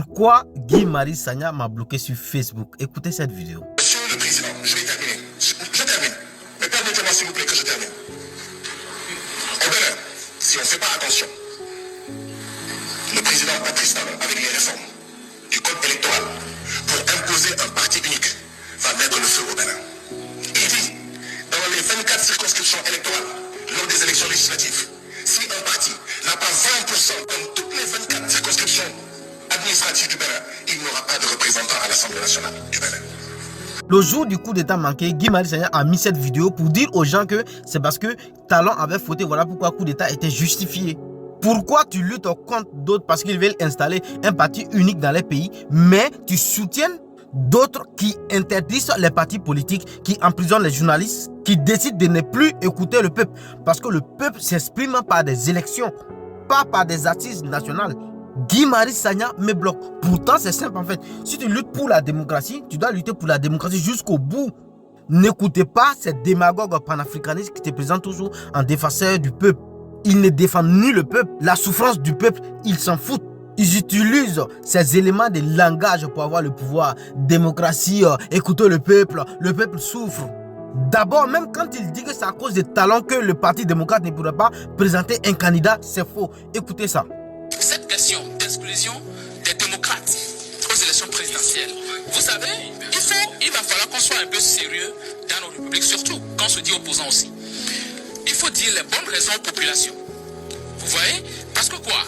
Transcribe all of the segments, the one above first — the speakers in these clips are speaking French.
Pourquoi Guy Marius Sagna m'a bloqué sur Facebook? Écoutez cette vidéo. Monsieur le Président, je vais terminer. Je termine. Mais permettez-moi s'il vous plaît que je termine. Au Bénin, si on ne fait pas attention, le président Patrice Talon, avec les réformes du code électoral, pour imposer un parti unique, va mettre le feu au Bénin. Il dit, dans les 24 circonscriptions électorales, lors des élections législatives, si un parti n'a pas 20% comme toutes les 24 circonscriptions administratives du Bénin, il n'aura pas de représentant à l'Assemblée nationale du Bénin. Le jour du coup d'état manqué, Guy Marius Sagna a mis cette vidéo pour dire aux gens que c'est parce que Talon avait fauté. Voilà pourquoi le coup d'état était justifié. Pourquoi tu luttes contre d'autres parce qu'ils veulent installer un parti unique dans les pays, mais tu soutiens d'autres qui interdisent les partis politiques, qui emprisonnent les journalistes, qui décident de ne plus écouter le peuple. Parce que le peuple s'exprime par des élections, pas par des assises nationales. Guy Marius Sagna me bloque. Pourtant, c'est simple en fait. Si tu luttes pour la démocratie, tu dois lutter pour la démocratie jusqu'au bout. N'écoutez pas ces démagogues panafricanistes qui te présentent toujours en défenseur du peuple. Ils ne défendent ni le peuple, la souffrance du peuple, ils s'en foutent. Ils utilisent ces éléments de langage pour avoir le pouvoir. Démocratie, écoutez le peuple souffre. D'abord, même quand il dit que c'est à cause des talents que le Parti démocrate ne pourrait pas présenter un candidat, c'est faux. Écoutez ça. Cette question d'exclusion des démocrates aux élections présidentielles, vous savez, il va falloir qu'on soit un peu sérieux dans nos républiques, surtout quand on se dit opposant aussi. Il faut dire les bonnes raisons aux populations. Vous voyez? Parce que quoi?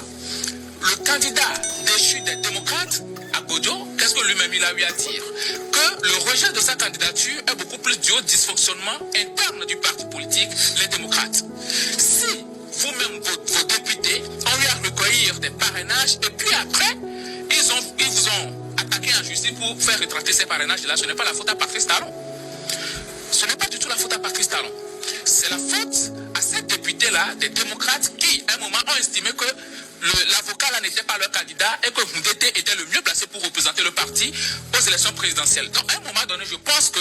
Le candidat déchu des démocrates à Godio, qu'est-ce que lui-même il a eu à dire? Que le rejet de sa candidature est beaucoup plus dû au dysfonctionnement interne du parti politique, les démocrates. Si vous-même, vos députés, ont eu à recueillir des parrainages et puis après, ils vous ont attaqué en justice pour faire rétracter ces parrainages-là, ce n'est pas la faute à Patrice Talon. Ce n'est pas du tout la faute à Patrice Talon. C'est la faute à ces députés-là, des démocrates, qui, à un moment, ont estimé que l'avocat là n'était pas leur candidat et que Moundete était le mieux placé pour représenter le parti aux élections présidentielles. Donc, à un moment donné, je pense que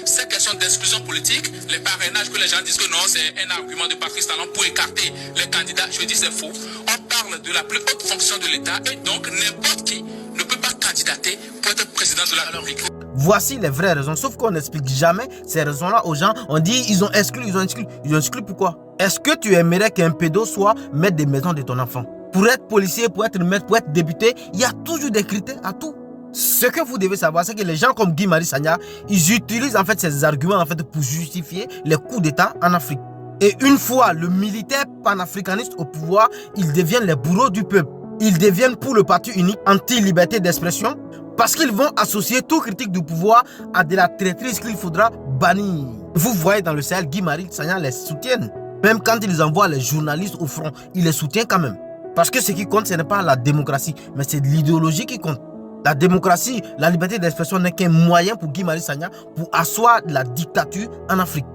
ces questions d'exclusion politique, les parrainages que les gens disent que non, c'est un argument de Patrice Talon pour écarter les candidats, je dis c'est faux. On parle de la plus haute fonction de l'État et donc n'importe qui ne peut pas candidater pour être président de la République. Voici les vraies raisons, sauf qu'on n'explique jamais ces raisons-là aux gens. On dit ils ont exclu. Ils ont exclu pourquoi? Est-ce que tu aimerais qu'un pédo soit maître des maisons de ton enfant? Pour être policier, pour être maître, pour être député, il y a toujours des critères à tout. Ce que vous devez savoir, c'est que les gens comme Guy Marius Sagna, ils utilisent en fait ces arguments en fait pour justifier les coups d'État en Afrique. Et une fois le militaire panafricaniste au pouvoir, ils deviennent les bourreaux du peuple. Ils deviennent pour le parti unique anti-liberté d'expression parce qu'ils vont associer toute critique du pouvoir à de la traîtrise qu'il faudra bannir. Vous voyez dans le Sahel, Guy Marius Sagna les soutiennent. Même quand ils envoient les journalistes au front, ils les soutiennent quand même. Parce que ce qui compte, ce n'est pas la démocratie, mais c'est l'idéologie qui compte. La démocratie, la liberté d'expression n'est qu'un moyen pour Guy Marius Sagna pour asseoir la dictature en Afrique.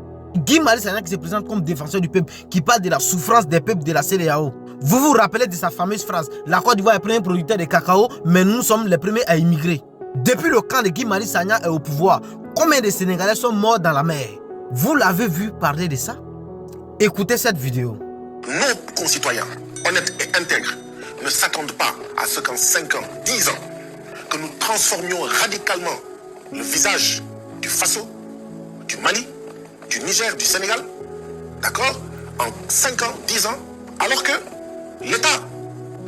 Guy Marius Sagna qui se présente comme défenseur du peuple, qui parle de la souffrance des peuples de la CEDEAO. Vous vous rappelez de sa fameuse phrase, la Côte d'Ivoire est le premier producteur de cacao, mais nous sommes les premiers à immigrer. Depuis le camp de Guy Marius Sagna est au pouvoir, combien de Sénégalais sont morts dans la mer? Vous l'avez vu parler de ça? Écoutez cette vidéo. Nos concitoyens, honnêtes et intègres, ne s'attendent pas à ce qu'en 5 ans, 10 ans, que nous transformions radicalement le visage du Faso, du Mali, du Niger, du Sénégal, d'accord, en 5 ans, 10 ans, alors que l'État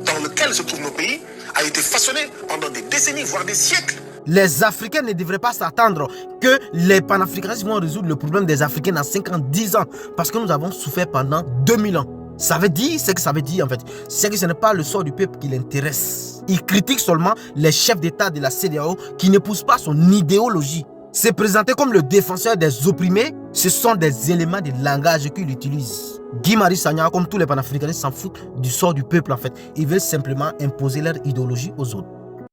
dans lequel se trouvent nos pays a été façonné pendant des décennies, voire des siècles. Les Africains ne devraient pas s'attendre que les panafricanistes vont résoudre le problème des Africains dans 5 ans, 10 ans, parce que nous avons souffert pendant 2000 ans. Ça veut dire ce que ça veut dire en fait. C'est que ce n'est pas le sort du peuple qui l'intéresse. Il critique seulement les chefs d'État de la CEDEAO qui n'épousent pas son idéologie. Se présenter comme le défenseur des opprimés, ce sont des éléments de langage qu'il utilise. Guy Marius Sagna, comme tous les panafricanistes, s'en foutent du sort du peuple en fait. Ils veulent simplement imposer leur idéologie aux autres.